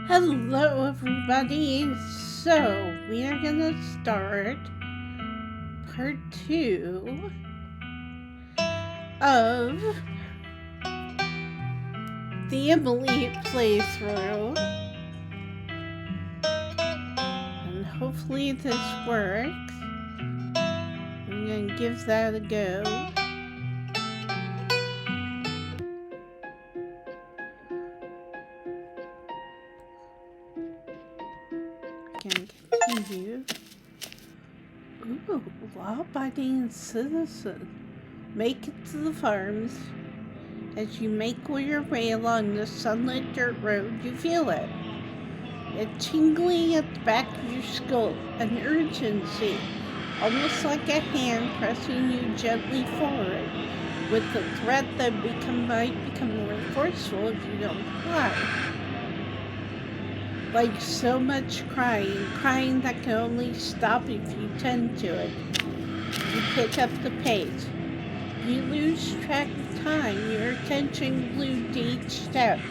Hello, everybody. So, we are going to start part 2 of the Emily playthrough. And hopefully this works. I'm going to give that a go. Can continue. Ooh, law-abiding citizen. Make it to the farms. As you make your way along the sunlit dirt road, you feel it. It's tingling at the back of your skull, an urgency, almost like a hand pressing you gently forward, with the threat that might become more forceful if you don't cry. Like so much crying that can only stop if you tend to it. You pick up the pace. You lose track of time, your attention glued to each step,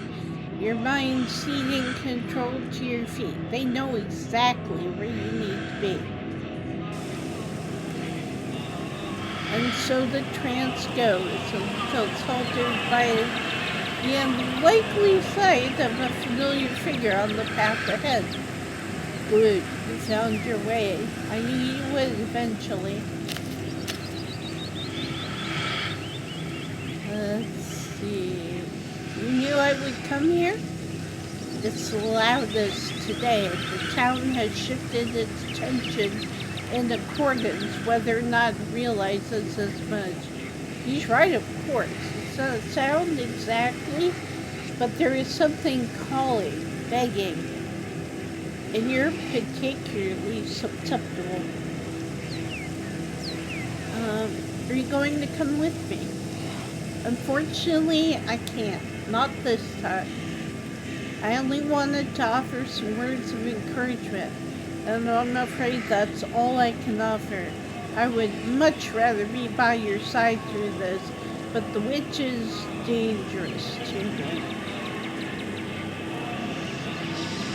your mind ceding control to your feet. They know exactly where you need to be. And so the trance goes until it's halted by the unlikely sight of a familiar figure on the path ahead. Good, you found your way. I knew you would eventually. Let's see. You knew I would come here? It's the loudest today. The town has shifted its attention in accordance, whether or not it realizes as much. He's right, of course. It's not a sound exactly, but there is something calling, begging, and you're particularly susceptible. Are you going to come with me? Unfortunately, I can't. Not this time. I only wanted to offer some words of encouragement, and I'm afraid that's all I can offer. I would much rather be by your side through this, but the witch is dangerous to me.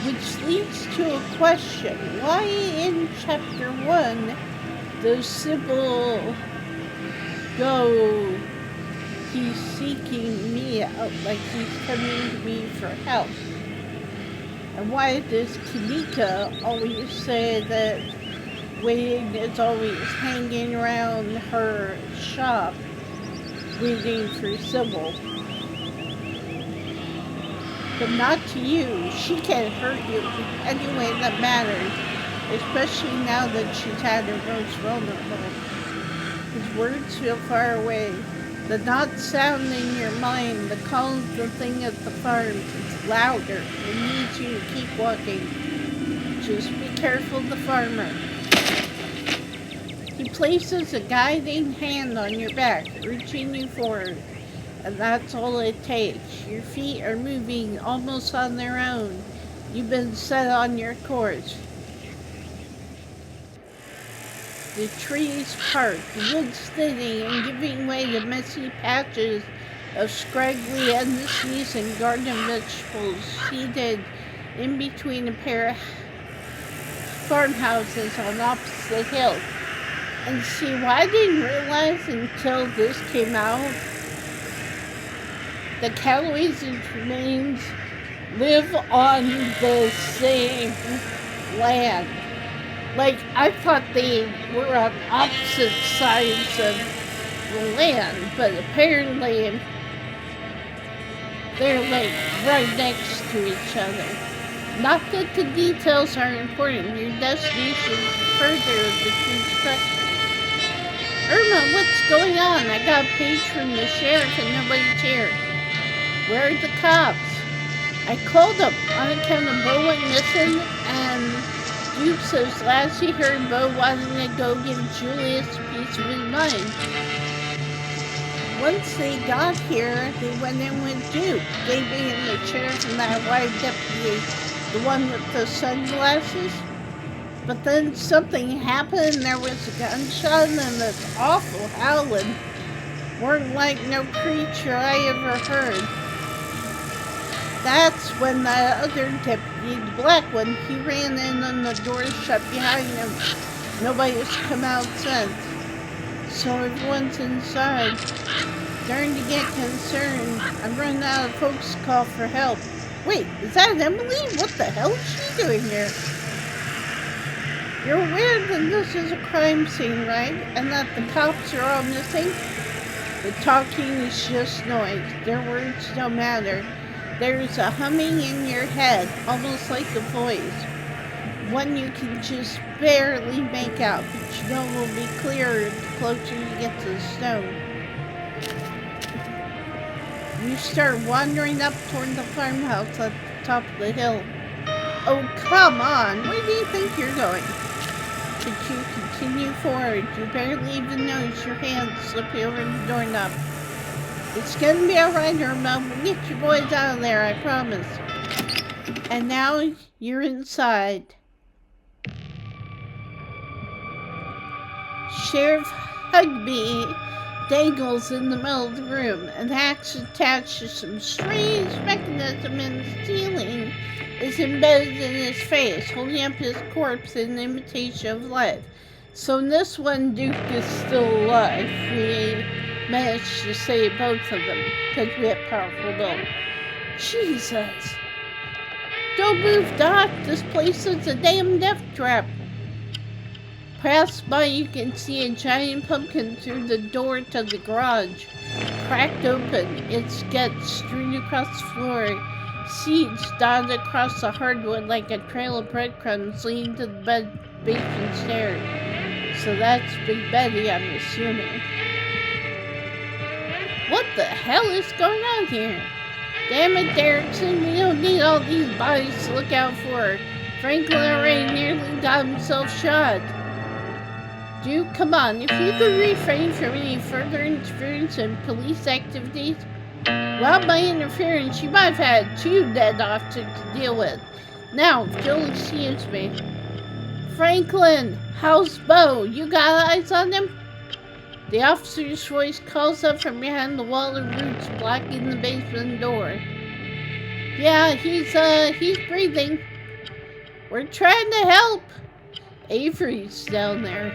Which leads to a question. Why in chapter 1 does Sybil go, he's seeking me out, like he's coming to me for help? And why does Kanika always say that Wade is always hanging around her shop waiting for Sybil? But not to you. She can't hurt you any way that matters, especially now that she's had her most vulnerable. His words feel far away. The not sound in your mind, the call of the thing at the farms, is louder. It needs you to keep walking. Just be careful of the farmer. He places a guiding hand on your back, urging you forward. And that's all it takes. Your feet are moving almost on their own. You've been set on your course. The trees part, the woods thinning and giving way to messy patches of scraggly end-of-season garden vegetables seated in between a pair of farmhouses on opposite hills. And see, what I didn't realize until this came out, the Callaways and Tremaines live on the same land. Like, I thought they were on opposite sides of the land, but apparently they're like right next to each other. Not that the details are important. Your destination is further of the two structures. Irma, what's going on? I got a page from the sheriff and nobody's here. Where are the cops? I called them on account of Bo went missing, and Duke says last he heard Bo wanted to go give Julius a piece of his mind. Once they got here, they went in with Duke, giving him the sheriff and that white deputy, the one with the sunglasses. But then something happened, and there was a gunshot and this awful howling. Weren't like no creature I ever heard. That's when the other deputy, the black one, he ran in and the door shut behind him. Nobody's come out since. So everyone's inside. Starting to get concerned. I'm running out of folks to call for help. Wait, is that Emily? What the hell is she doing here? You're aware that this is a crime scene, right? And that the cops are all missing? The talking is just noise. Their words don't matter. There's a humming in your head, almost like a voice. One you can just barely make out, but you know will be clearer the closer you get to the stone. You start wandering up toward the farmhouse at the top of the hill. Oh, come on! Where do you think you're going? But you continue forward. You barely even notice your hand slipping over the doorknob. It's gonna be alright, Irma. We'll get you boys out of there, I promise. And now you're inside. Sheriff Hugby dangles in the middle of the room. An axe attached to some strange mechanism in the ceiling is embedded in his face, holding up his corpse in imitation of life. So in this one, Duke is still alive. We managed to save both of them because we have powerful will. Jesus. Don't move, Doc. This place is a damn death trap. Passed by, you can see a giant pumpkin through the door to the garage. Cracked open, its guts strewn across the floor. Seeds dotted across the hardwood like a trail of breadcrumbs leading to the basement stairs. So that's Big Betty, I'm assuming. What the hell is going on here? Damn it, Derrickson, we don't need all these bodies to look out for. Franklin already nearly got himself shot. Dude, come on, if you could refrain from any further interference in police activities. Well, by interference, you might have had 2 dead officers to deal with. Now, if you'll excuse me. Franklin, how's Bo? You got eyes on him? The officer's voice calls up from behind the wall of roots blocking the basement door. Yeah, he's breathing. We're trying to help. Avery's down there.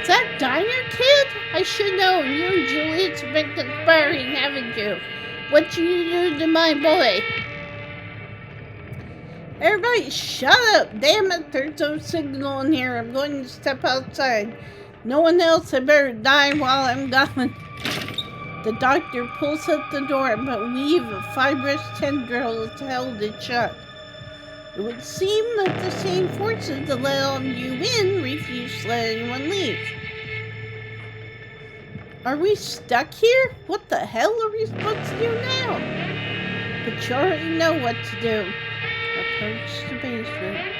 Is that Diner Kid? I should know. You and Juliet's been conspiring, haven't you? What you do to my boy? Everybody shut up. Damn it, there's no signal in here. I'm going to step outside. No one else had better die while I'm gone. The doctor pulls at the door, but we have a fibrous tendril that's held it shut. It would seem that the same forces that let you in refuse to let anyone leave. Are we stuck here? What the hell are we supposed to do now? But you already know what to do. Approach the basement.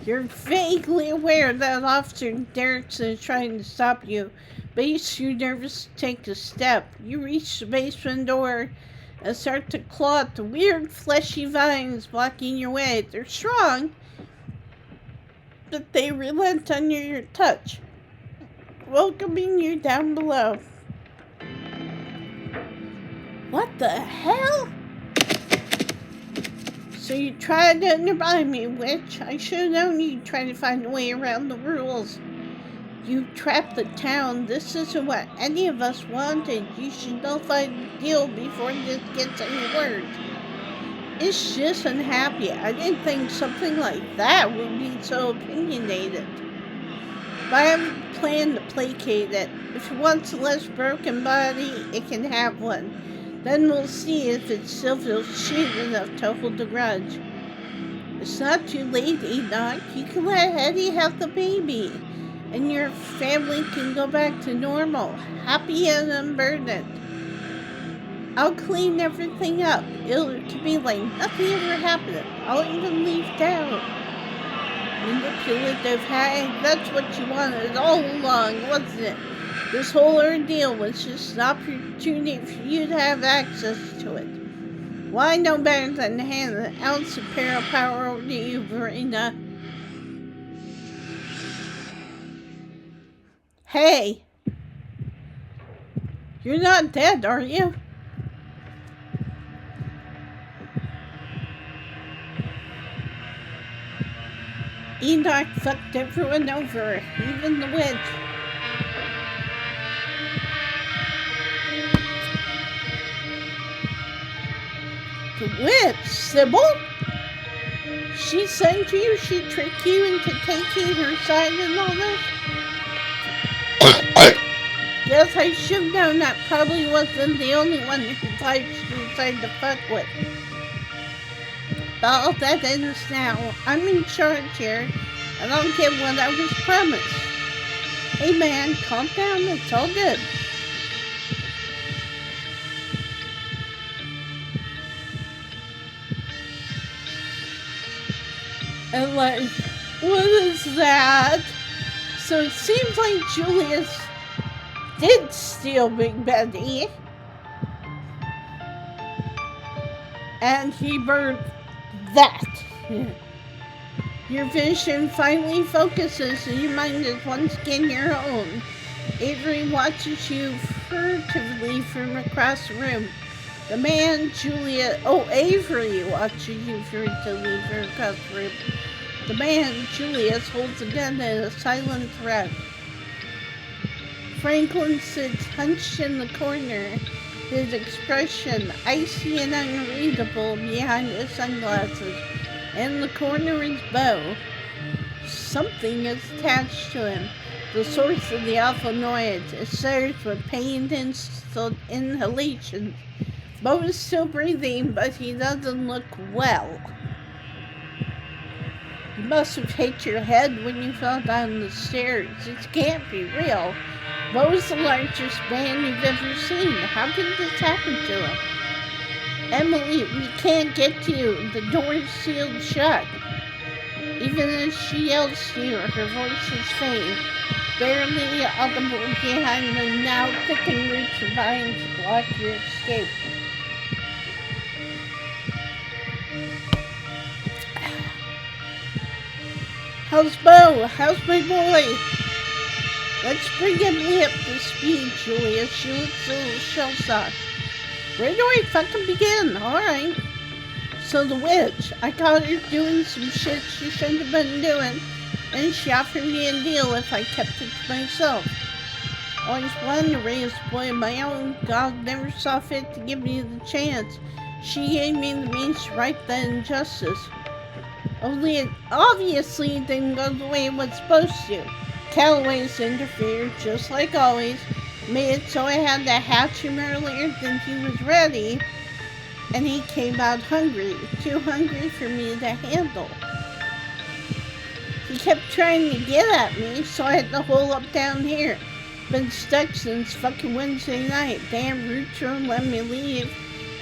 You're vaguely aware that Officer Derrickson is trying to stop you, but he's too nervous to take a step. You reach the basement door and start to claw at the weird fleshy vines blocking your way. They're strong, but they relent under your touch, welcoming you down below. What the hell? So you tried to undermine me, witch. I should have known you'd try to find a way around the rules. You trapped the town. This isn't what any of us wanted. You should nullify the deal before this gets any worse. It's just unhappy. I didn't think something like that would be so opinionated. But I have a plan to placate it. If it wants a less broken body, it can have one. Then we'll see if it still feels shit enough to hold the grudge. It's not too late, Enoch. You can let Hetty have the baby. And your family can go back to normal, happy and unburdened. I'll clean everything up. It'll be like nothing ever happened. I'll even leave town. Manipulative hag, that's what you wanted all along, wasn't it? This whole ordeal was just an opportunity for you to have access to it. Why no better than to hand an ounce of power over to you, Verena? Hey! You're not dead, are you? Enoch fucked everyone over, even the witch. The witch, Sybil? She sent you, she tricked you into taking her side in all this? Guess I should have known that probably wasn't the only one whose life she decided to fuck with. But all that ends now. I'm in charge here, and I'll get what I was promised. Hey man, calm down, it's all good. And like, what is that? So it seems like Julius did steal Big Betty. And he burned that. Your vision finally focuses and your mind is once again your own. Avery watches you furtively from across the room. The man, Avery watches you furtively from across the room. The man, Julius, holds a gun in a silent threat. Franklin sits hunched in the corner, his expression icy and unreadable behind his sunglasses. In the corner is Bo. Something is attached to him. The source of the awful noise. It surges with pain and inhalations. Bo is still breathing, but he doesn't look well. You must have hit your head when you fell down the stairs. This can't be real. Bo's the largest man you've ever seen. How did this happen to him? Emily, we can't get to you. The door's sealed shut. Even as she yells to you, her voice is faint, barely audible behind the now thickened roots of vines that block your escape. How's Bo? How's my boy? Let's bring him up to speed, Julia. She looks a little shell-shocked. Where do I fucking begin? Alright. So the witch, I caught her doing some shit she shouldn't have been doing, and she offered me a deal if I kept it to myself. Always wanted to raise a boy of my own. God never saw fit to give me the chance. She gave me the means to right the injustice. Only it obviously didn't go the way it was supposed to. Calloway's interfered, just like always, made it so I had to hatch him earlier than he was ready, and he came out hungry, too hungry for me to handle. He kept trying to get at me, so I had to hole up down here. Been stuck since fucking Wednesday night. Damn roots won't let me leave,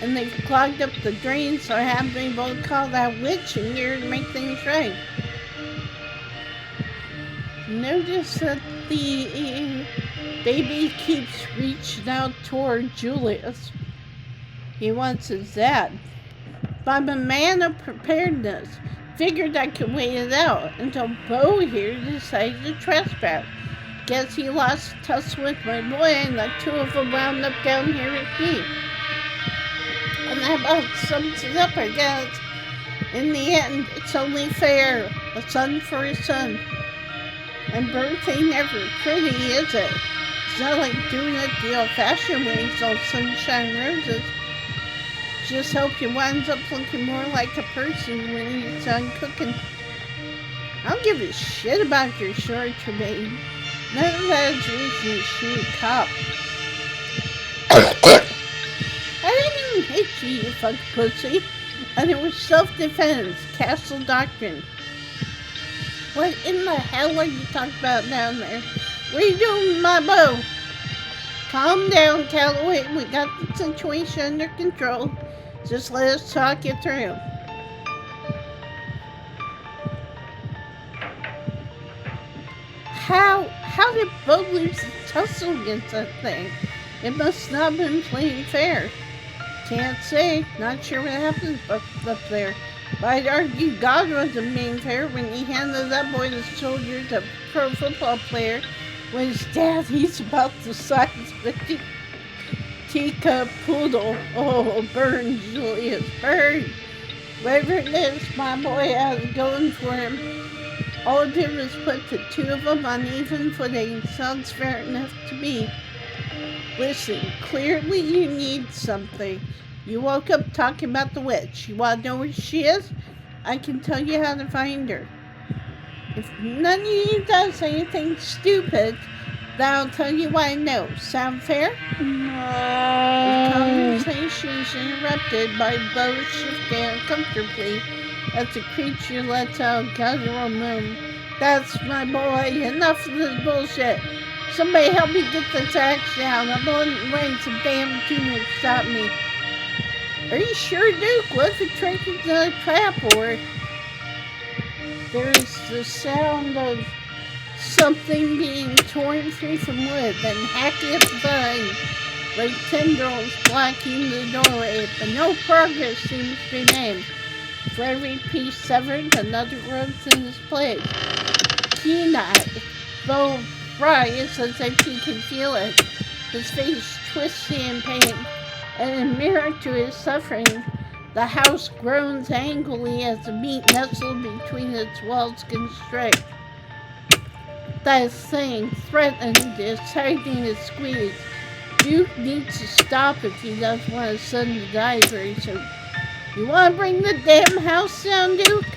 and they've clogged up the drain, so I haven't been able to call that witch in here to make things right. Notice that the baby keeps reaching out toward Julius. He wants his dad. But I'm a man of preparedness. Figured I could wait it out until Bo here decided to trespass. Guess he lost touch with my boy and the two of them wound up down here with me. And that about sums it up, I guess. In the end, it's only fair. A son for a son. And birth ain't never pretty, is it? It's not like doing it the old-fashioned way, so sunshine roses. Just hope you winds up looking more like a person when you're done cooking. I don't give a shit about your short babe. None of that is reason to shoot a cop. I didn't even hit you, you fucking pussy. And it was self-defense, castle doctrine. What in the hell are you talking about down there? What are you doing with my bow? Calm down, Calloway. We got the situation under control. Just let us talk it through. How did Bo lose the tussle against that thing? It must not have been playing fair. Can't say. Not sure what happened up there. But I'd argue God wasn't being fair when he handed that boy the soldier to pro football player when his dad, he's about the size of a teacup poodle. Oh, burn, Julius, burn. Whatever it is, my boy has it going for him. All it did was put the two of them on even footing. Sounds fair enough to me. Listen, clearly you need something. You woke up talking about the witch. You want to know where she is? I can tell you how to find her. If none of you does anything stupid, then I'll tell you what I know. Sound fair? The conversation is interrupted by both shifting uncomfortably as the creature lets out a guttural moan. That's my boy. Enough of this bullshit. Somebody help me get this axe down. I'm wearing some damn tunic to stop me. Are you sure, Duke? What if the trick is a trap? Or there's the sound of something being torn free from wood, then hacking at the vine, like tendrils blocking the doorway, but no progress seems to be made. For every piece severed, another grows in its place. Keen-eyed, though Bryce as if he can feel it, his face twisting in pain, and in mirror to his suffering, the house groans angrily as the meat nestled between its walls constrict. That thing threatened is tightening its squeeze. Duke needs to stop if he doesn't want his son to die very soon. You want to bring the damn house down, Duke?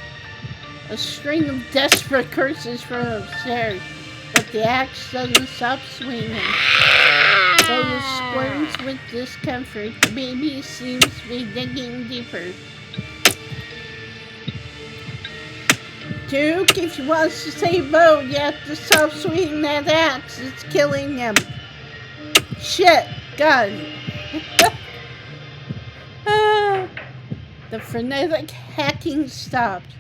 A string of desperate curses from upstairs, but the axe doesn't stop swinging. Though it squirms with discomfort, the baby seems to be digging deeper. Duke, if he wants to save Bo, you have to stop swinging that axe. It's killing him. Shit, God. The frenetic hacking stopped.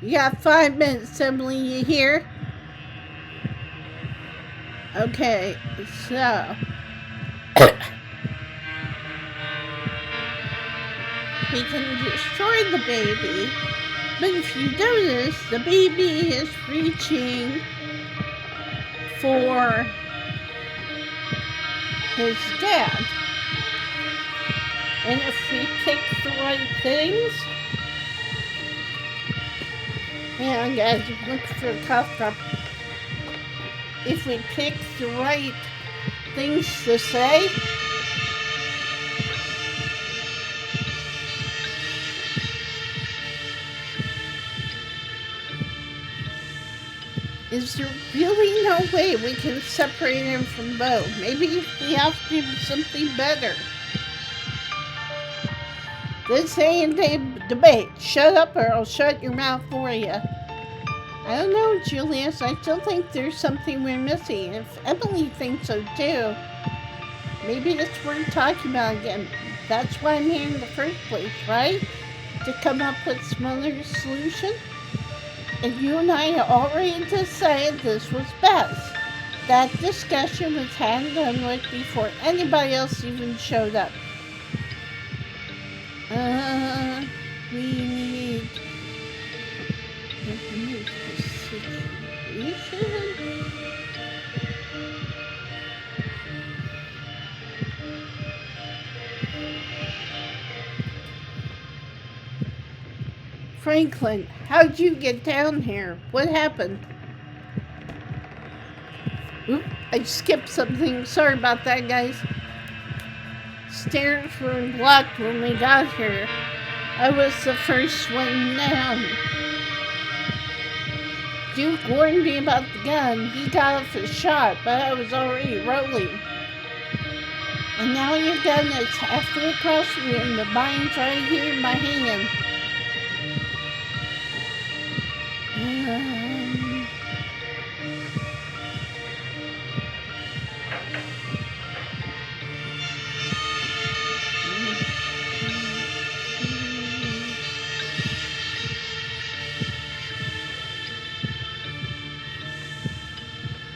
You got 5 minutes, Emily, you hear? Okay, so we can destroy the baby, but if you notice, the baby is reaching for his dad. And if we pick the right things, hang on guys, I'm looking for a cough drop. If we pick the right things to say, is there really no way we can separate him from Bo? Maybe we have to do something better. This ain't a debate. Shut up or I'll shut your mouth for you. I don't know, Julius. I still think there's something we're missing. If Emily thinks so too, maybe it's worth talking about again. That's why I'm here in the first place, right? To come up with some other solution? And you and I already decided this was best. That discussion was had and done with before anybody else even showed up. We need to move the situation. Franklin, how'd you get down here? What happened? Oop, I skipped something. Sorry about that, guys. Stairs were blocked when we got here. I was the first one down. Duke warned me about the gun. He got off a shot, but I was already rolling. And now your gun is halfway across the room. The mine's right here in my hand.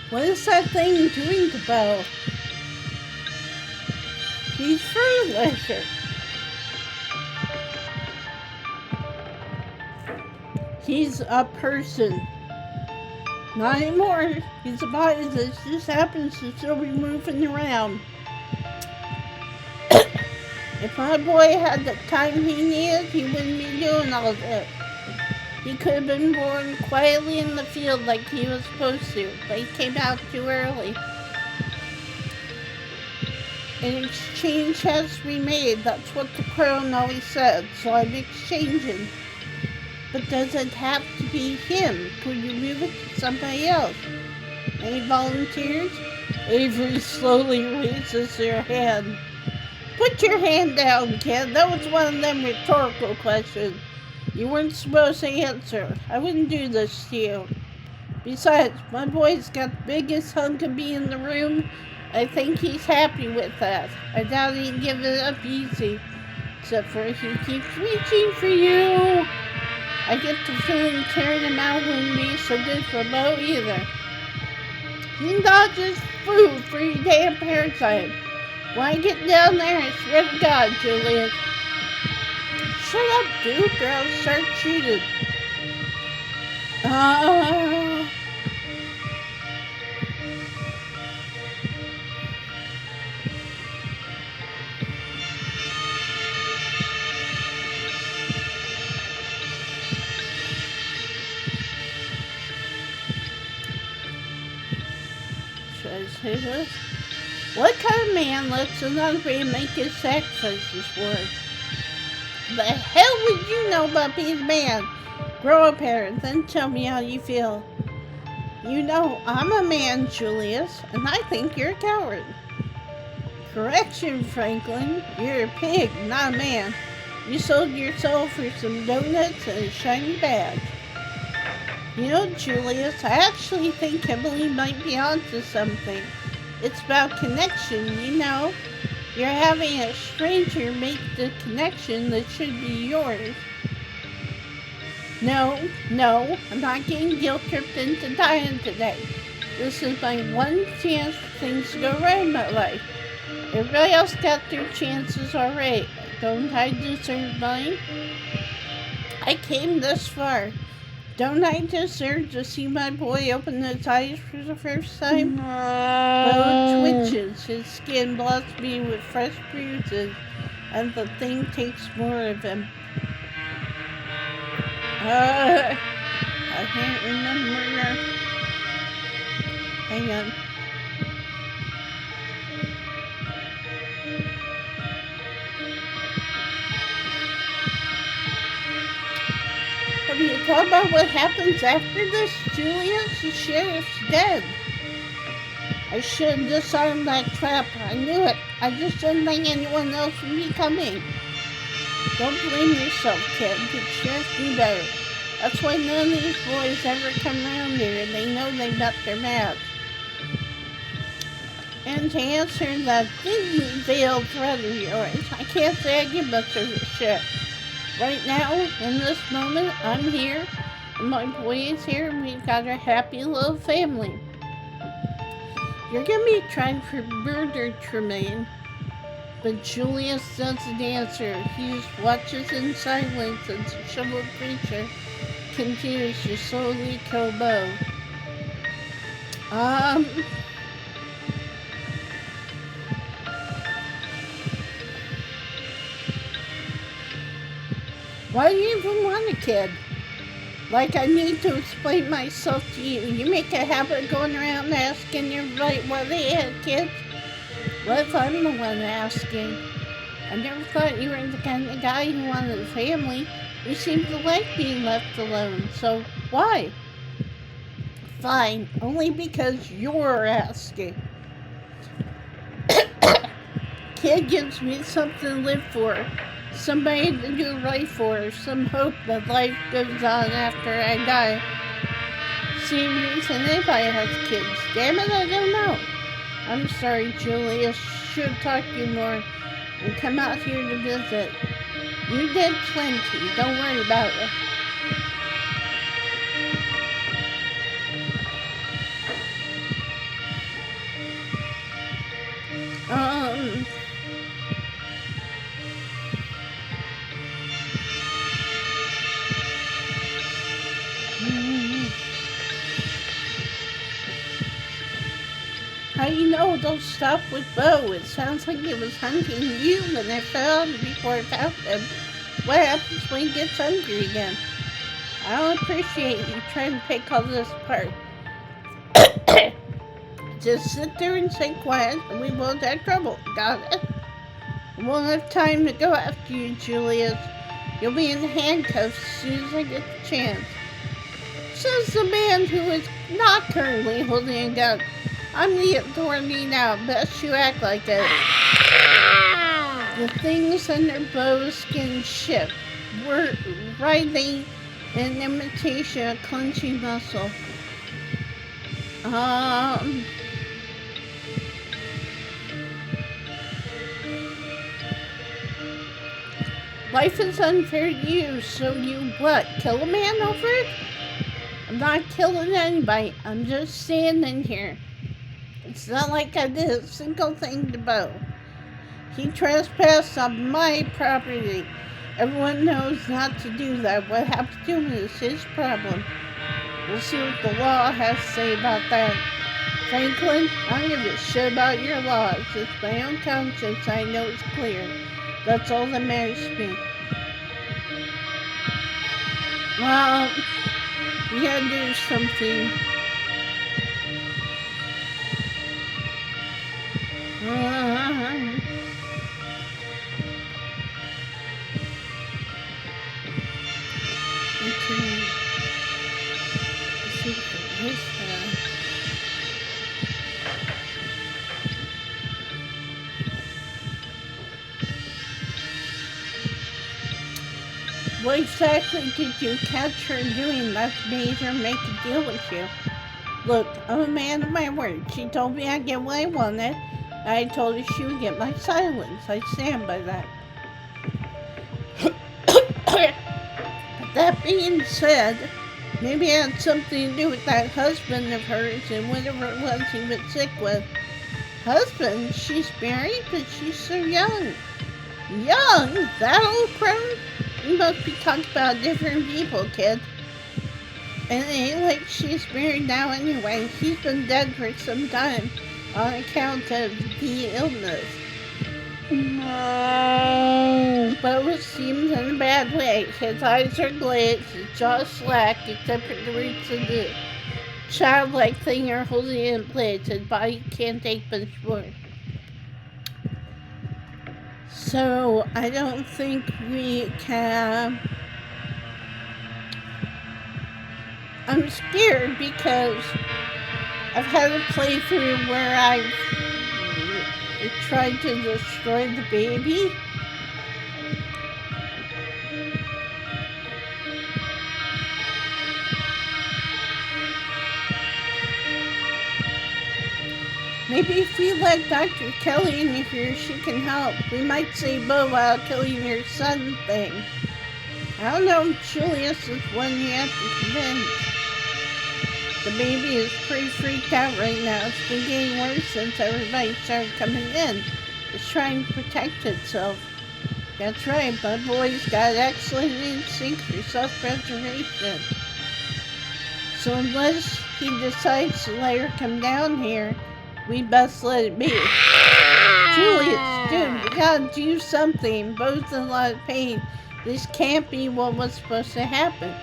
What is that thing doing to Bo? He's fertilizer. He's a person. Not anymore. He's a body that just happens to still be moving around. If my boy had the time he needed, he wouldn't be doing all that. He could have been born quietly in the field like he was supposed to, but he came out too early. An exchange has to be made. That's what the crone always said, so I'm exchanging. But does it have to be him? Could you move it to somebody else? Any volunteers? Avery slowly raises her hand. Put your hand down, kid. That was one of them rhetorical questions. You weren't supposed to answer. I wouldn't do this to you. Besides, my boy's got the biggest hunk of me in the room. I think he's happy with that. I doubt he'd give it up easy. Except for he keeps reaching for you. I get the feeling tearing him out wouldn't be so good for Bo either. He dodges food for you damn parasite. When I get down there, I swear to God, Juliet. Shut up, dude, or I'll start shooting. Should I say this? What kind of man lets another man make his sacrifices for him? The hell would you know about being a man? Grow up here and then tell me how you feel. You know, I'm a man, Julius, and I think you're a coward. Correction, Franklin. You're a pig, not a man. You sold your soul for some donuts and a shiny badge. You know, Julius, I actually think Emily might be onto something. It's about connection, you know. You're having a stranger make the connection that should be yours. No, I'm not getting guilt-tripped into dying today. This is my one chance for things to go right in my life. Everybody else got their chances already. Don't I deserve mine? I came this far. Don't I deserve to see my boy open his eyes for the first time? Bo twitches, his skin blotchy with fresh bruises, and the thing takes more of him. I can't remember. Hang on. Have you thought about what happens after this, Julius? The sheriff's dead. I should have disarmed that trap. I knew it. I just didn't think anyone else would be coming. Don't blame yourself, kid. The sheriff knew better. That's why none of these boys ever come around here. They know they got their match. And to answer that thinly veiled threat of yours, I can't say I give much of a shit. Right now, in this moment, I'm here, and my boy is here, and we've got a happy little family. You're gonna be tried for murder, Tremaine. But Julius doesn't answer. He just watches in silence as the shovel creature continues to slowly kill Bo. Why do you even want a kid? Like I need to explain myself to you. You make a habit of going around asking everybody why they had kids. What if I'm the one asking? I never thought you were the kind of guy who wanted a family. You seem to like being left alone, so why? Fine, only because you're asking. Kid gives me something to live for. Somebody to do right for, some hope that life goes on after I die. Same reason anybody has kids. Damn it, I don't know. I'm sorry, Julius. Should talk to you more and come out here to visit. You did plenty. Don't worry about it. How do you know they'll stop with Bo? It sounds like it was hunting you when I found him before I found him. What happens when he gets hungry again? I don't appreciate you trying to pick all this apart. Just sit there and stay quiet, and we won't have trouble. Got it? I won't have time to go after you, Julius. You'll be in handcuffs as soon as I get the chance. Says the man who is not currently holding a gun. I'm the authority now. Best you act like it. The things in their bowskin ship were writhing in imitation of clenching muscle. Life is unfair to you, so you what? Kill a man over it? I'm not killing anybody. I'm just standing here. It's not like I did a single thing to Bo. He trespassed on my property. Everyone knows not to do that. What happened to him is his problem. We'll see what the law has to say about that. Franklin, I don't give a shit about your laws. It's my own conscience. I know it's clear. That's all that matters to me. Well, we gotta do something. Okay. Let's see this. What exactly did you catch her doing that made her make a deal with you? Look, I'm a man of my word. She told me I'd get what I wanted. I told her she would get my silence. I stand by that. But that being said, maybe it had something to do with that husband of hers and whatever it was he was sick with. Husband? She's married, but she's so young. Young? That old crone? We must be talking about different people, kid. And it ain't like she's married now anyway. He's been dead for some time on account of the illness. But it seems in a bad way. His eyes are glazed, his jaw slack, except for the roots of the childlike thing are holding it in place. His body can't take much more. So I don't think we can. I'm scared because I've had a playthrough where I've tried to destroy the baby. Maybe if we let Dr. Kelly in here, she can help. We might save Bo while killing your son thing. I don't know, Julius is one you have to convince. The baby is pretty freaked out right now. It's been getting worse since everybody started coming in. It's trying to protect itself. That's right, my boy's got excellent instinct for self-preservation. So unless he decides to let her come down here, we best let it be. Julius, dude, you gotta do something. Bo's in a lot of pain. This can't be what was supposed to happen.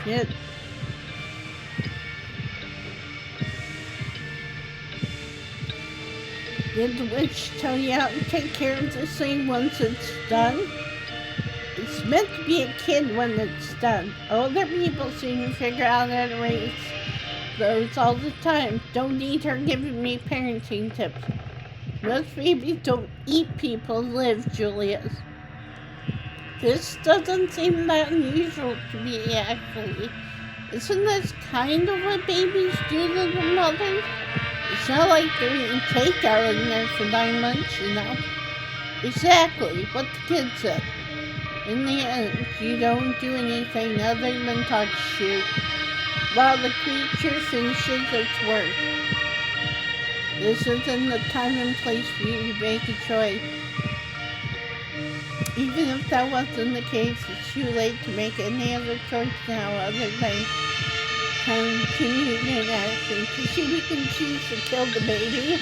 Shit. Did the witch tell you how to take care of this thing once it's done? It's meant to be a kid when it's done. Older people seem to figure out how to raise those all the time. Don't need her giving me parenting tips. Most babies don't eat people live, Julius. This doesn't seem that unusual to me, actually. Isn't this kind of what babies do to their mothers? It's not like they're eating takeout in there for 9 months, you know? Exactly, what the kid said. In the end, you don't do anything other than talk shit while the creature finishes its work. This isn't the time and place for you to make a choice. Even if that wasn't the case, it's too late to make any other choice now other than continued inaction. Because we can choose to kill the baby,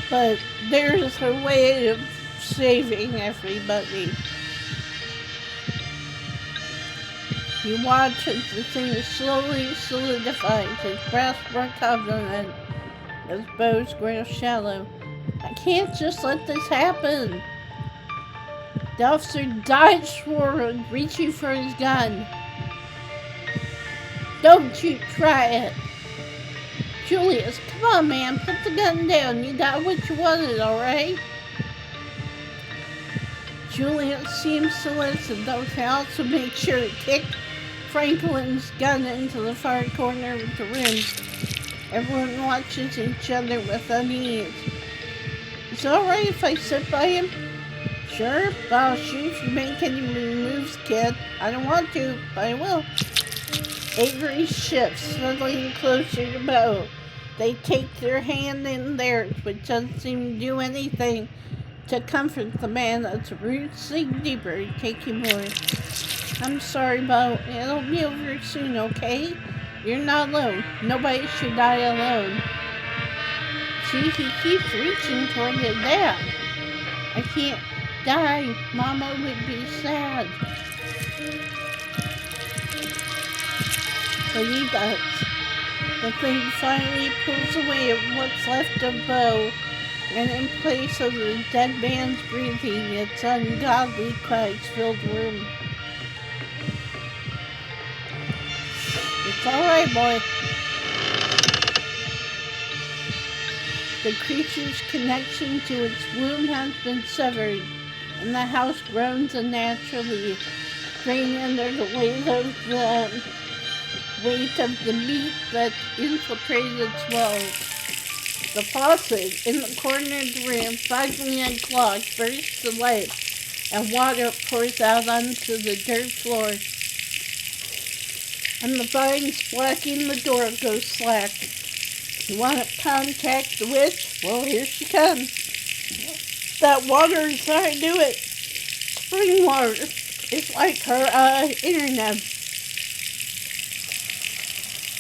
but there's a way of saving everybody. You watch as the thing slowly solidifies, its breath for covenant as bows grow shallow. I can't just let this happen. The officer dives forward, reaching for his gun. Don't you try it. Julius, come on, man, put the gun down. You got what you wanted, alright? Julius seems to listen, though he also makes sure to kick Franklin's gun into the far corner of the room. Everyone watches each other with unease. Is it alright if I sit by him? Sure, but I'll shoot if you make any moves, kid. I don't want to, but I will. Avery shifts, snuggling closer to Bo. They take their hand in theirs, which doesn't seem to do anything to comfort the man that's roots sink deeper, taking more. I'm sorry, Bo. It'll be over soon, okay? You're not alone. Nobody should die alone. See, he keeps reaching toward his dad. I can't die. Mama would be sad. But he does. The thing finally pulls away at what's left of Bo, and in place of the dead man's breathing, its ungodly cries filled the room. It's alright, boy. The creature's connection to its womb has been severed, and the house groans unnaturally, straining under the weight of the meat that infiltrated its walls. The faucet in the corner of the room, finally unclogged, bursts to life, and water pours out onto the dirt floor. And the vines blocking the door go slack. You want to contact the witch? Well, here she comes. That water is how I do it. Spring water. It's like her internet.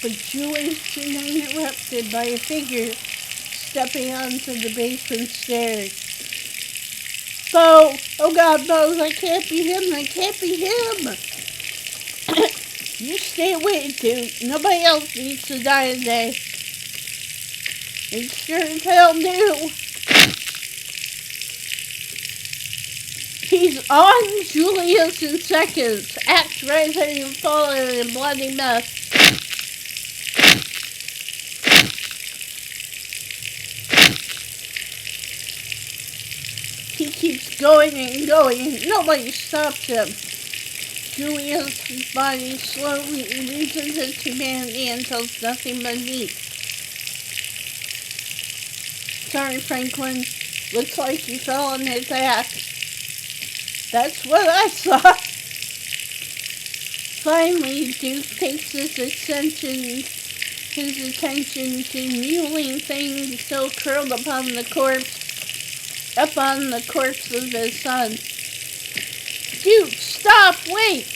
But Julius is interrupted by a figure stepping onto the basement stairs. Bo! Oh God, Bo! That can't be him! That can't be him! You stay away, dude. Nobody else needs to die today. They sure as hell do. He's on Julius in seconds. Axe rising and falling in a bloody mess. He keeps going and going, and nobody stops him. Julius' body slowly loses its humanity until it's nothing but meat. Sorry, Franklin. Looks like you fell on his axe. That's what I saw. Finally, Duke takes his attention to mewling thing still curled up on the corpse of his son. Duke, stop! Wait!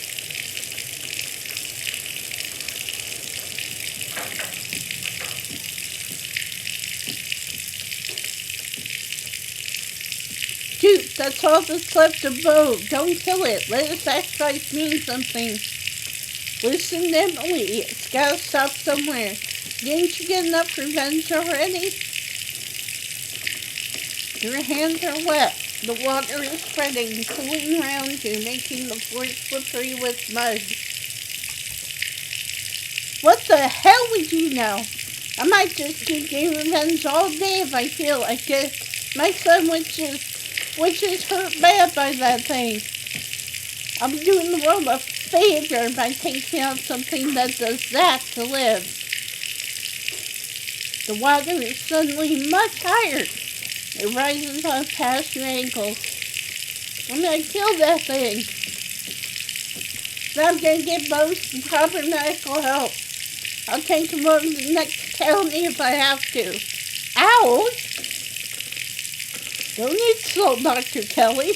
Duke, that's all that's left of Bo. Don't kill it. Let its sacrifice mean something. Listen, Emily. It's gotta stop somewhere. Didn't you get enough revenge already? Your hands are wet. The water is spreading, cooling around you, making the floor slippery with mud. What the hell would you know? I might just keep getting revenge all day if I feel like it. My son was just hurt bad by that thing. I'll be doing the world a favor by taking out something that does that to live. The water is suddenly much higher. It rises up past your ankles. I'm gonna kill that thing. Then I'm gonna get both proper medical help. I'll take him over to the next county if I have to. Ouch! Don't insult Dr. Kelly.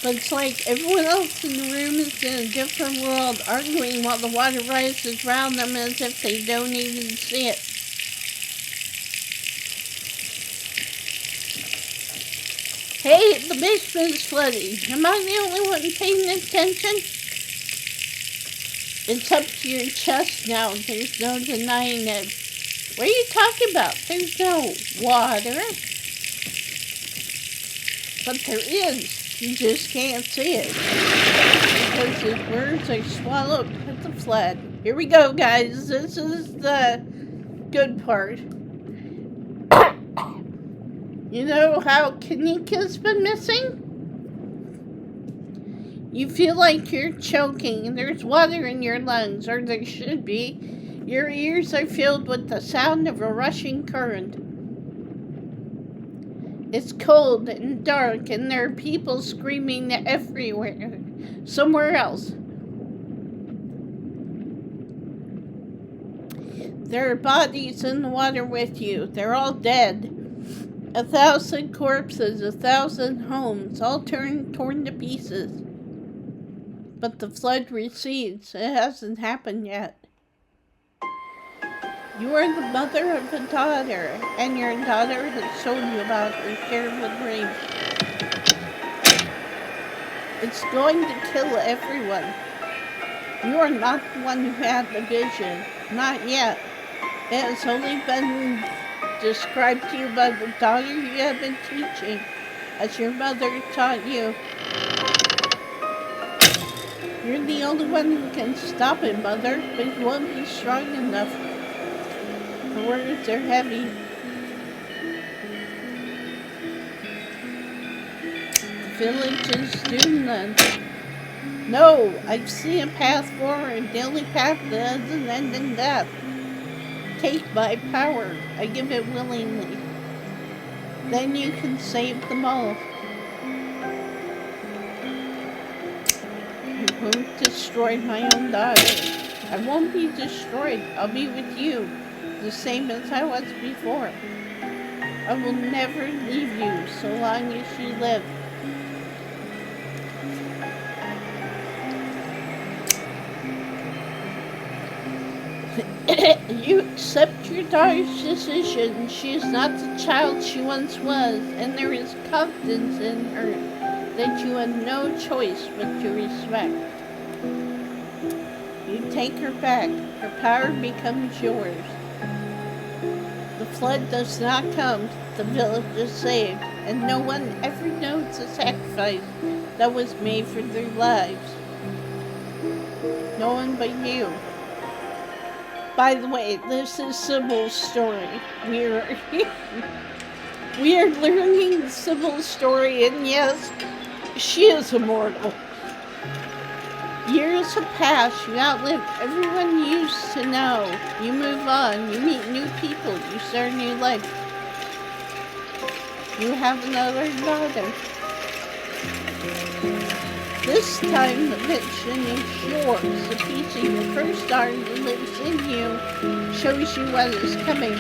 But it's like everyone else in the room is in a different world, arguing while the water rises around them as if they don't even see it. Hey, the basement's flooding. Am I the only one paying attention? It's up to your chest now. There's no denying it. What are you talking about? There's no water. But there is. You just can't see it. Because his words are swallowed with the flood. Here we go, guys. This is the good part. You know how Kanika's been missing? You feel like you're choking. There's water in your lungs, or there should be. Your ears are filled with the sound of a rushing current. It's cold and dark, and there are people screaming everywhere. Somewhere else. There are bodies in the water with you. They're all dead. 1,000 corpses, 1,000 homes, all torn to pieces. But the flood recedes. It hasn't happened yet. You are the mother of a daughter, and your daughter has told you about her terrible dream. It's going to kill everyone. You are not the one who had the vision. Not yet. It has only been described to you by the daughter you have been teaching, as your mother taught you. You're the only one who can stop it, Mother, but you won't be strong enough. The words are heavy. The village is doomed then. No, I see a path forward, the only path that doesn't end in death. Take my power. I give it willingly. Then you can save them all. I won't destroy my own daughter. I won't be destroyed. I'll be with you, the same as I was before. I will never leave you so long as you live. You accept your daughter's decision. She is not the child she once was, and there is confidence in her that you have no choice but to respect. You take her back. Her power becomes yours. The flood does not come. The village is saved, and no one ever knows the sacrifice that was made for their lives. No one but you. By the way, this is Sybil's story. We are learning Sybil's story, and yes, she is immortal. Years have passed. You outlive everyone you used to know. You move on. You meet new people. You start a new life. You have another daughter. This time the vision is yours. The piece of your first daughter that lives in you shows you what is coming.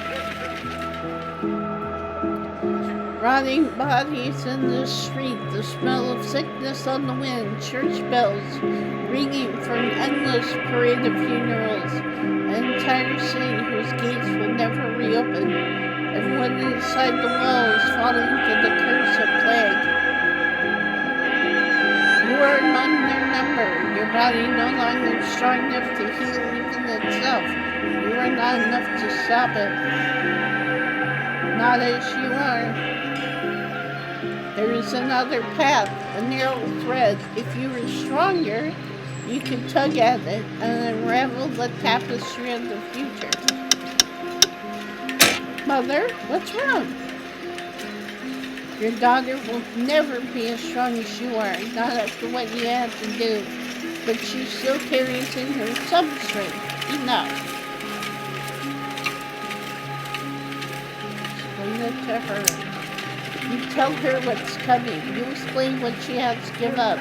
Rotting bodies in the street, the smell of sickness on the wind, church bells ringing for an endless parade of funerals, an entire city whose gates will never reopen. Everyone inside the walls falling to the curse of plague. You are among their number. Your body no longer strong enough to heal even itself. You are not enough to stop it. Not as you are. There is another path, a narrow thread. If you were stronger, you could tug at it and unravel the tapestry of the future. Mother, what's wrong? Your daughter will never be as strong as you are, not after what you had to do. But she still carries in her some strength. Enough. Explain it to her. You tell her what's coming. You explain what she has to give up.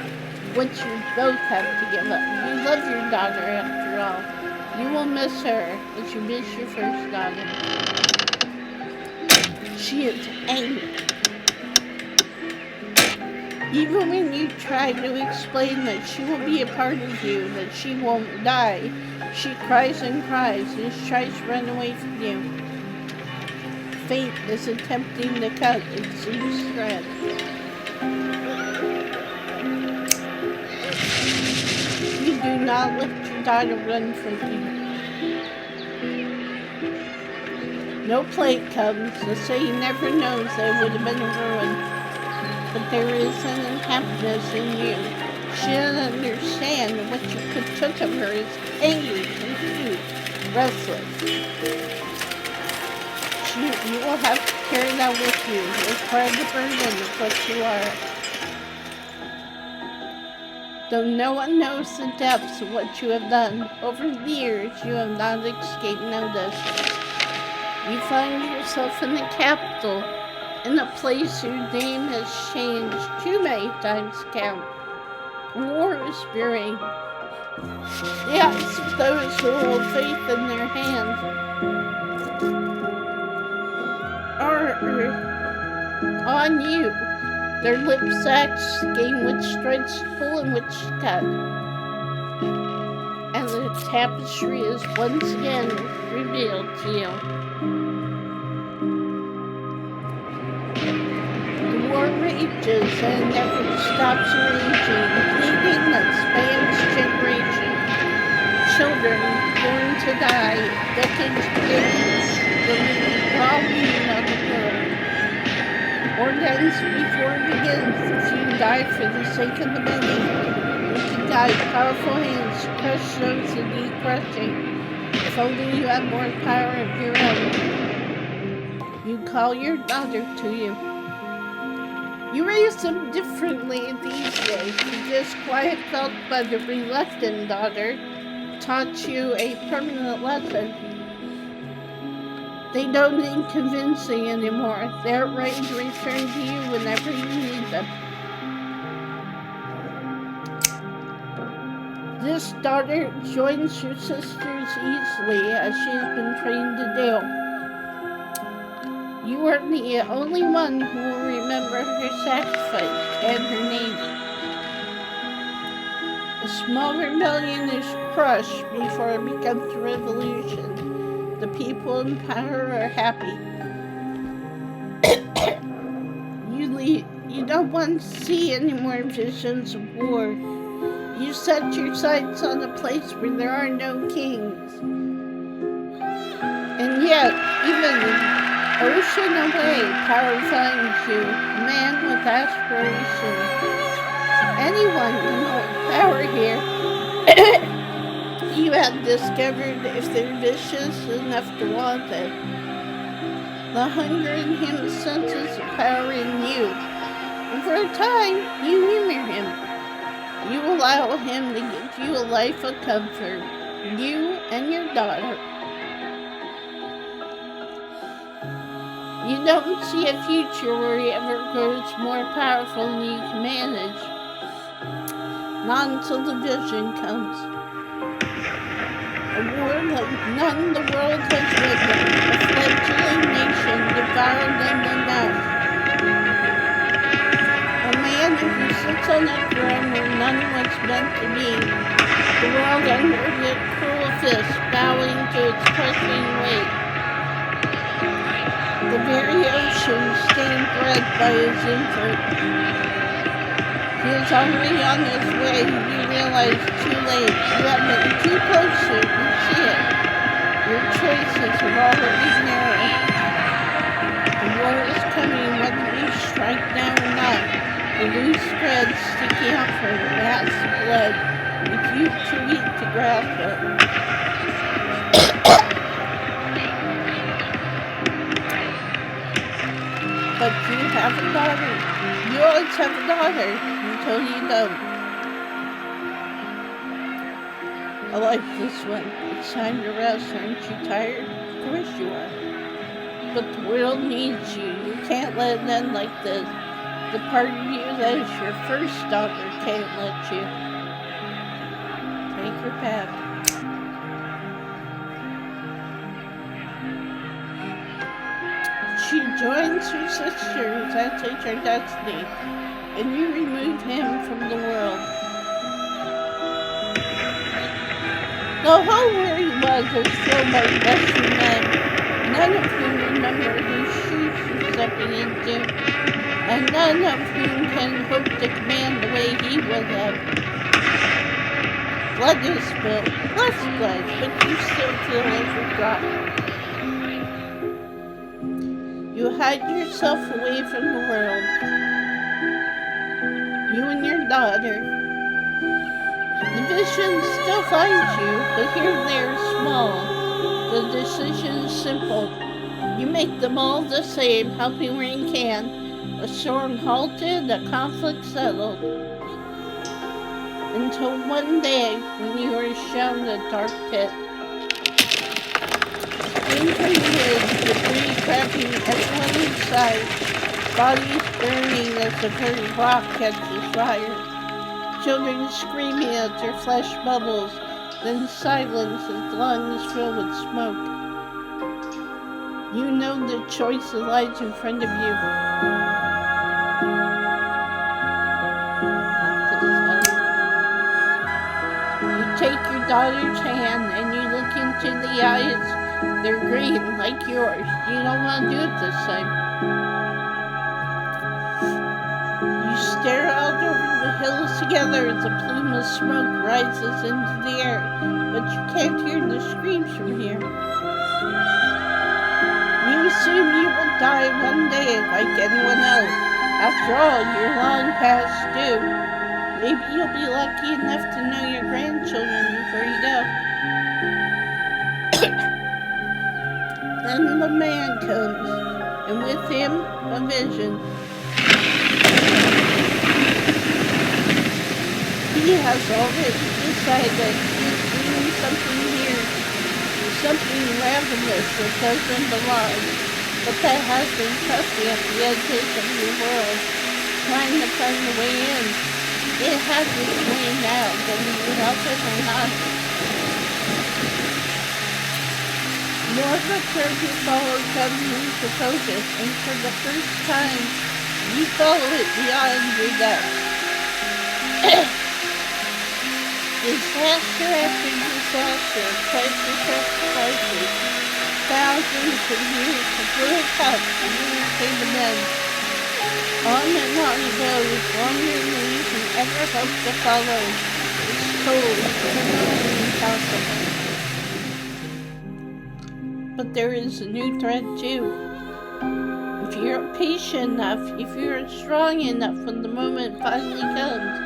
What you both have to give up. You love your daughter after all. You will miss her as you miss your first daughter. She is angry. Even when you try to explain that she will be a part of you, that she won't die, she cries and cries and tries to run away from you. Fate is attempting to cut its loose thread. You do not let your daughter run from you. No plague comes, the city never knows that it would have been ruined. But there is an unhappiness in you. She doesn't understand what you took of her is angry, confused, restless. You will have to carry that with you. It's part of the burden of what you are. Though no one knows the depths of what you have done, over the years you have not escaped notice. You find yourself in the capital, in a place whose name has changed too many times to count. War is brewing. The eyes of those who hold faith in their hands are on you. Their lips sacks gain which threads to pull and which to cut. And the tapestry is once again revealed to you. The war rages and never stops raging, bleeding that spans generations. Children born to die, decades begin the robbing of the world. War ends before it begins. If you die for the sake of the many, you can guide powerful hands to crush those that need crushing. If only you have more power of your own. You call your daughter to you. You raise them differently these days. The disquiet felt by the reluctant daughter taught you a permanent lesson. They don't need convincing anymore. They're ready to return to you whenever you need them. This daughter joins her sisters easily, as she has been trained to do. You are the only one who will remember her sacrifice and her name. A small rebellion is crushed before it becomes a revolution. The people in power are happy. You don't want to see any more visions of war. You set your sights on a place where there are no kings. And yet, even ocean away, power finds you, a man with aspirations. Anyone can hold power here. You have discovered if they're vicious enough to want it. The hunger in him senses the power in you. And for a time, you humor him. You allow him to give you a life of comfort, you and your daughter. You don't see a future where he ever grows more powerful than you can manage. Not until the vision comes. A war like none the world has witnessed, a fledgling nation devoured and enough. A man who sits on a throne where none was meant to be, the world under his cruel fist bowing to its crushing weight. The very ocean stained red by his influence. He is already on his way. You realize too late. You have been too close to see it. Your choices have already narrowed. The war is coming whether you strike now or not. The loose thread sticking out from the mass of blood, with you too weak to grasp it. But you have a daughter. You always have a daughter until you don't. I like this one. It's time to rest. Aren't you tired? Of course you are. But the world needs you. You can't let it end like this. The part of you that is your first daughter can't let you. Take her path. She joins her sisters. That's her destiny. and you remove him from the world. The whole world was filled by Western men, none of whom remember whose shoes you're stepping into, and none of whom can hope to command the way he would have. Blood is spilled, less blood, but you still feel every drop. You hide yourself away from the world. You and your daughter. The vision still finds you, but here they are small. The decision is simple. You make them all the same, helping where you can. A storm halted, a conflict settled. Until one day, when you are shown a dark pit. Imprinted, debris trapping everyone inside. Bodies burning as the very rock catches fire. Children screaming as their flesh bubbles, then silence as lungs fill with smoke. You know the choice that lies in front of you. You take your daughter's hand and you look into the eyes. They're green like yours. You don't want to do it this time. You stare out over the hills together as a plume of smoke rises into the air, but you can't hear the screams from here. You assume you will die one day like anyone else. After all, you're long past due. Maybe you'll be lucky enough to know your grandchildren before you go. Then the man comes, and with him, a vision. He has already decided he's doing something here, something ravenous that doesn't belong, but that has been tussling at the edges of your world, trying to find a way in. It has its way now, whether you help it or not. More of a curtain follow comes into focus, and for the first time, you follow it beyond your depth. Disaster after disaster, crisis after crisis, thousands of years of little cups and entertainment. On and on it goes, longer than you can ever hope to follow. It's cold, criminally impossible. But there is a new threat too. If you're patient enough, if you're strong enough when the moment finally comes,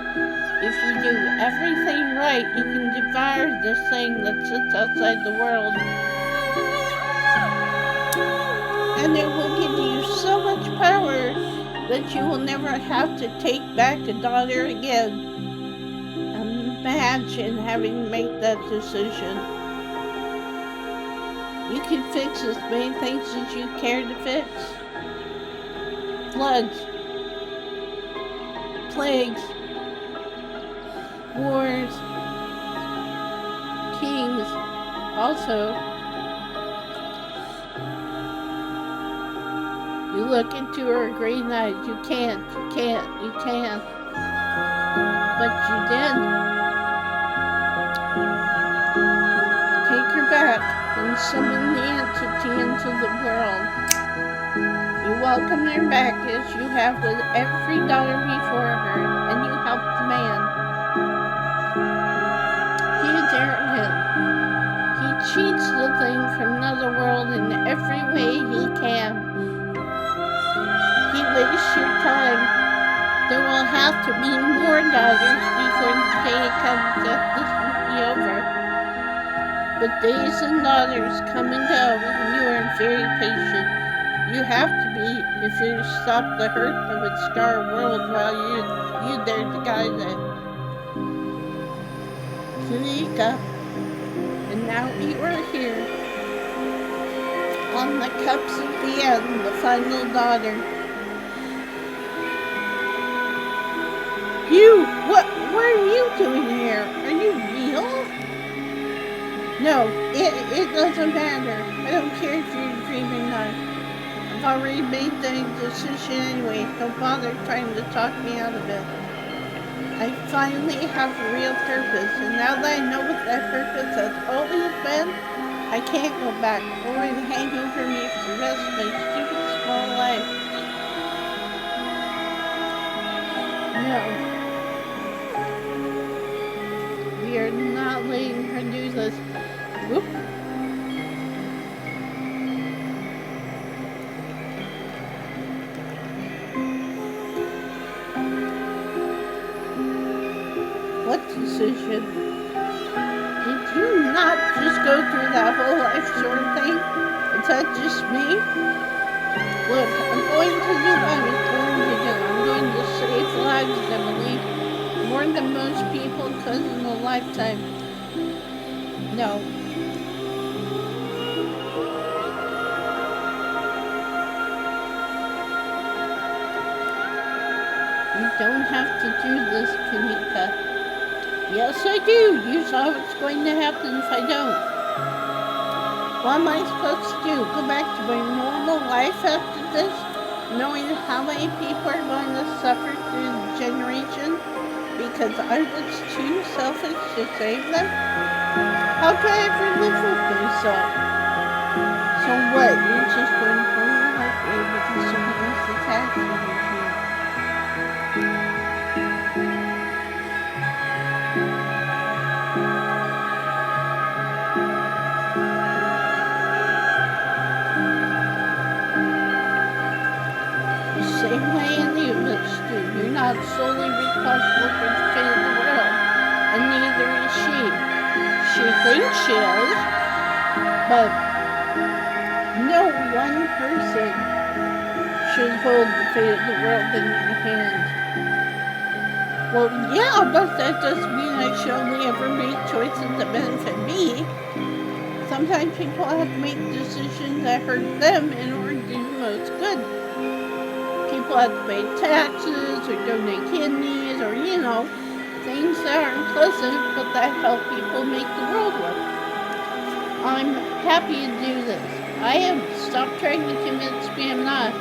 if you do everything right, you can devour this thing that sits outside the world. And it will give you so much power that you will never have to take back a daughter again. Imagine having to make that decision. You can fix as many things as you care to fix. Floods, plagues, wars, kings. Also, you look into her green eyes. You can't. But you did. Take her back and summon the entity into the world. You welcome her back as you have with every daughter before her, and you help the man. He is arrogant. He cheats the thing from another world in every way he can. He wastes your time. There will have to be more daughters before the day comes that this will be over. But days and daughters come and go, and you are very patient. You have to be if you're to stop the hurt that would scar a world while you there to guide it. Kanika, and now you are here. On the cups of the end, the final daughter. What are you doing here? Are you real? No, it doesn't matter. I don't care if you're dreaming or not. I've already made the decision anyway. Don't bother trying to talk me out of it. I finally have a real purpose, and now that I know what that purpose has always been, I can't go back. Or it will hang over me for the rest of my stupid small life. No. We are not letting her do this. Whoop. What decision? Did you not just go through that whole life sort of thing? Is that just me? Look, I'm going to do what I was born to do. I'm going to save lives, Emily. More than most people could in a lifetime. No. You don't have to do this, Kanika. Yes, I do. You saw what's going to happen if I don't. What am I supposed to do? Go back to my normal life after this? Knowing how many people are going to suffer through the generation because I was too selfish to save them? How could I ever live with myself? So what? You're just going to throw your heart away because someone else attacked you. Same way any of us do. You're not solely responsible for the fate of the world, and neither is she. She thinks she is, but no one person should hold the fate of the world in their hands. Well, yeah, but that doesn't mean I should only ever make choices that benefit me. Sometimes people have to make decisions that hurt them in order to do the most good. People have to pay taxes or donate kidneys or, things that aren't pleasant but that help people make the world work. I'm happy to do this. I am. Stop trying to convince me I'm not.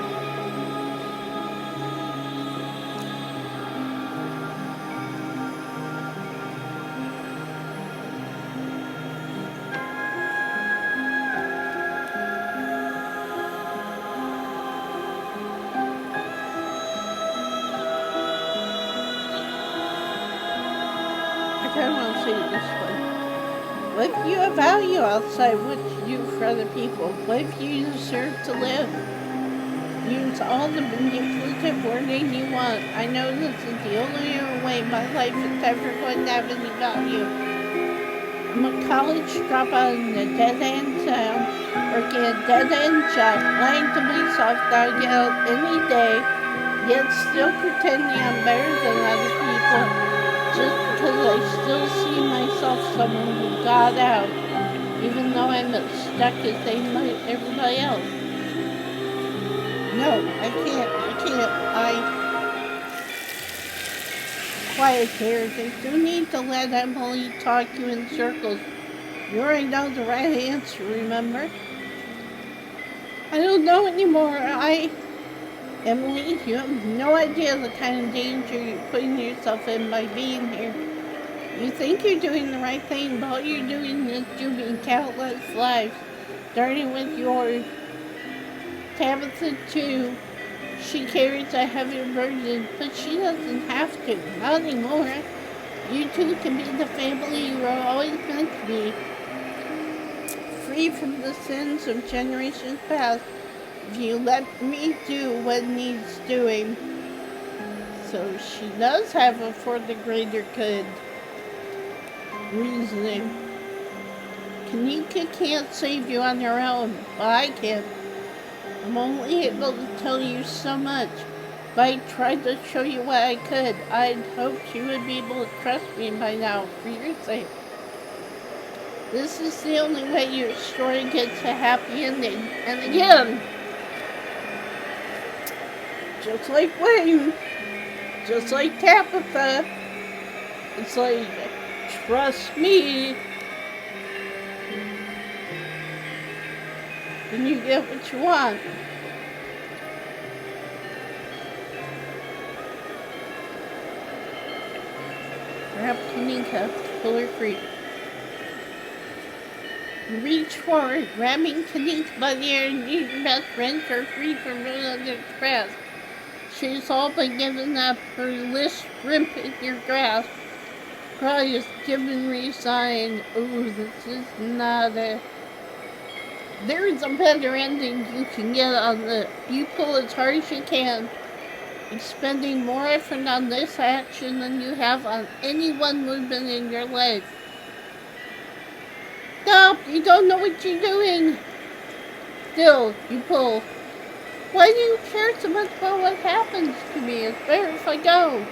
I want to say it this way. What if you have value outside what you do for other people? What if you deserve to live? Use all the manipulative wording you want. I know this is the only way my life is ever going to have any value. I'm a college dropout in a dead-end town, working a dead-end job, lying to myself that I'll get out any day, yet still pretending I'm better than other people. Just because I still see myself someone who got out, even though I'm as stuck as everybody else. No, I can't. Quiet there. There's no need to let Emily talk you in circles. You already know the right answer, remember? I don't know anymore. Emily, you have no idea the kind of danger you're putting yourself in by being here. You think you're doing the right thing, but all you're doing is doing countless lives. Starting with your Tabitha too. She carries a heavy burden, but she doesn't have to. Not anymore. You two can be the family you were always meant to be. Free from the sins of generations past. If you let me do what needs doing. So she does have a for the greater good reasoning. Kanika can't save you on her own, but I can. I'm only able to tell you so much. If I tried to show you what I could, I'd hoped you would be able to trust me by now, for your sake. This is the only way your story gets a happy ending. And again, just like Wayne, just like Tabitha, it's like, trust me, and you get what you want. Grab Kanika, pull her free. Reach forward, grabbing Kanika by the ear, and your best friend her free from another grasp. She's all but given up, her lips grip in your grasp. Her eyes given resign. Oh, this is not a... There's a better ending you can get on the... You pull as hard as you can, expending more effort on this action than you have on any one movement in your life. Stop! You don't know what you're doing! Still, you pull. Why do you care so much about what happens to me? It's better if I go.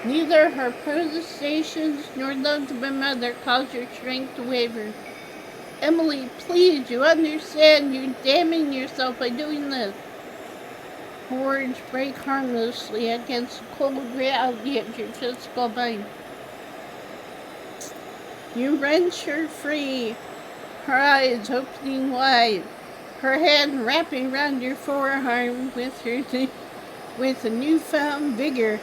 Neither her protestations nor those of my mother cause your strength to waver. Emily, please, you understand you're damning yourself by doing this. Her words break harmlessly against the cold reality of your physical mind. You wrench her free, her eyes opening wide, her hand wrapping around your forearm with a newfound vigor.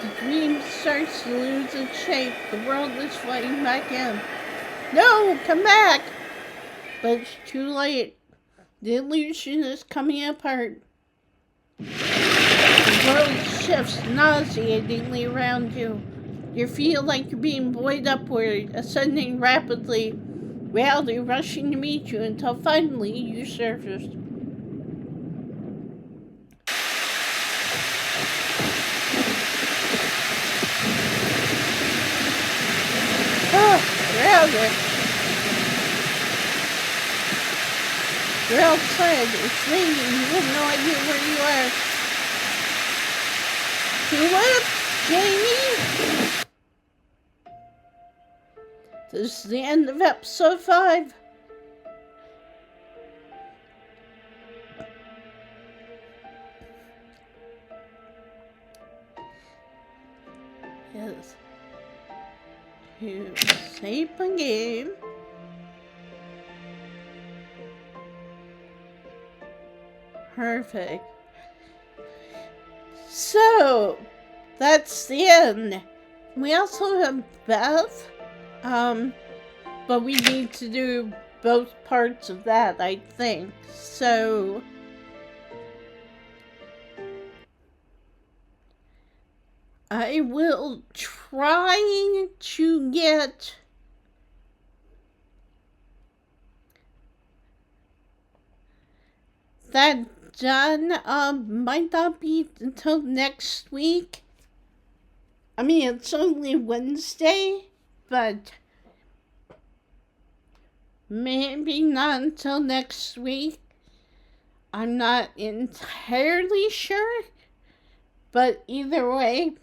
The dream starts to lose its shape. The world is flooding back in. No, come back! But it's too late. The illusion is coming apart. The world shifts nauseatingly around you. You feel like you're being buoyed upward, ascending rapidly, reality rushing to meet you until finally you surface. Oh, you're out there. You're outside. It's raining. You have no idea where you are. You up, Jamie? This is the end of episode 5. Yes. You save a game. Perfect. So, that's the end. We also have Beth. But we need to do both parts of that, I think. So, I will try to get that done. Might not be until next week. I mean, it's only Wednesday, but maybe not until next week. I'm not entirely sure, but either way.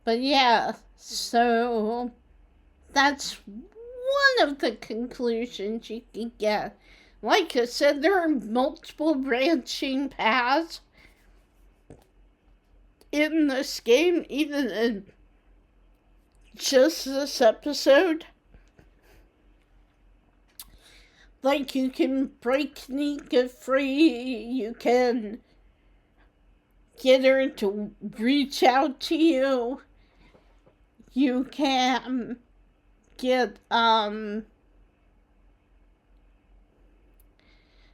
But yeah, so that's one of the conclusions you can get. Like I said, there are multiple branching paths in this game, even in just this episode. Like, you can break Nika free, you can get her to reach out to you, you can get,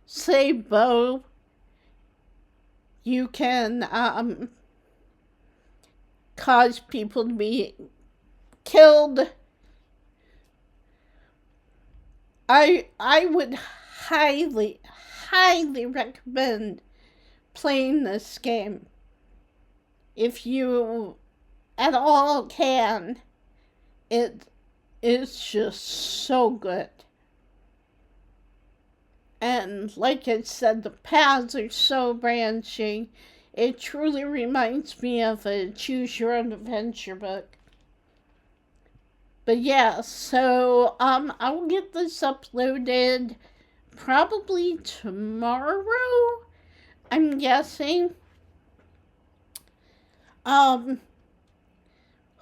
say Bo, you can, cause people to be killed. I would highly recommend playing this game if you at all can. It is just so good. And like I said, the paths are so branching. It truly reminds me of a Choose Your Own Adventure book. But yeah, so I will get this uploaded probably tomorrow, I'm guessing.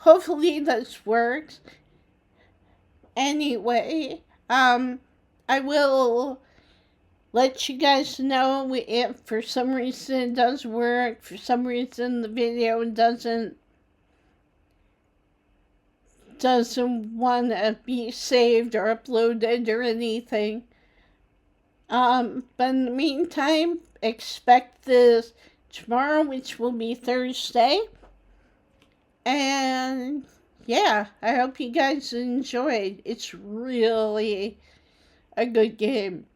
Hopefully this works. Anyway, I will let you guys know if for some reason it does work, for some reason the video doesn't want to be saved or uploaded or anything. But in the meantime, expect this tomorrow, which will be Thursday. And yeah, I hope you guys enjoyed. It's really a good game.